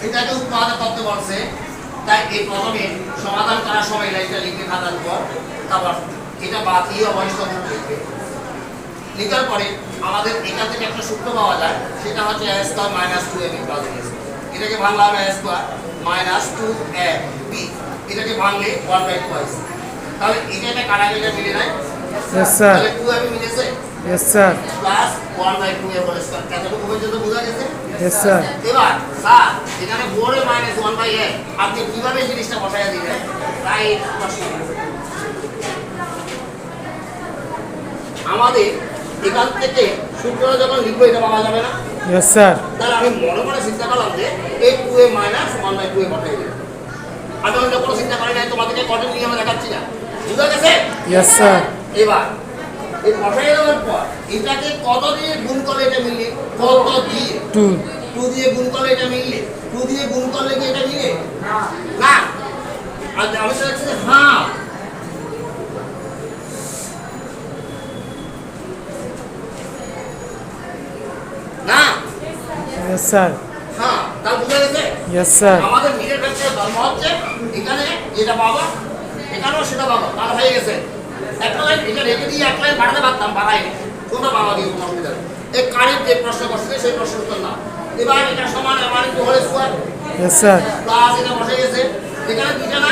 এটাকে উৎপাদন করতে বলছে, তাই এই প্রথমে সমাধান করার সময় এটা লিখে খাতার উপর, তারপর এটা বাদ দিয়ে অবশিষ্ট লিখবে। লিখার পরে আমাদের এখান থেকে একটা সূত্র পাওয়া যায়, সেটা হচ্ছে a square minus 2ab plus b। এটাকে ভাঙলাম a স্কয়ার মাইনাস 2ab, এটাকে ভাঙলে 1/2 আছে। তাহলে এটা কাটাকাটি মিলে নাই? Yes sir. তাহলে 2ab মিলেছে? Yes sir. Plus 1/2 whole square. কতটুকু পর্যন্ত বোঝা গেছে? Yes sir. এবার স্যার এখানে 4 মাইনাস 1/a আপনি কিভাবে জিনিসটা বসায়া দিবেন? Right question. আমাদের এখান থেকে সূত্রটা যখন লিখবো এটা পাওয়া যাবে না? Yes sir. তাহলে আমি মনে মনে চিন্তা করলাম যে এই 2a মাইনাস 1/2 বসাই দিই। আমি অন্য কোনো চিন্তা করি নাই, তোমাদেরকে কঠিন নিয়মে দেখাচ্ছি না। বুঝা গেছে? Yes sir. এবার এই বসাই দেওয়ার পর এটাকে কত দিয়ে গুণ করলে এটা মিললে? কত দিয়ে? 2। 2 দিয়ে গুণ করলে এটা মিললে? 2 দিয়ে গুণ করলে কি এটা মিলে? না। আর আমি তো দেখছি হ্যাঁ। না। Yes sir. হ্যাঁ, তা বুঝা গেছে? Yes sir. আমাদের মিলের ক্ষেত্রে ধর্ম হচ্ছে এখানে যেটা পাবো এখানেও সেটা পাবো, তার হয়ে গেছে। একটা লাইন এটা রেখে দিয়ে এক লাইন বাড়াতে পারতাম, বাড়াইনি। তোমরা বাবা দিয়ে কোনো অসুবিধা নেই। এই কারেন্ট যে প্রশ্ন করছে সেই প্রশ্নের উত্তর না। এবার এটা সমান আমার একটু whole square yes sir. Plus এটা বসে গেছে, এখানে দুইটা না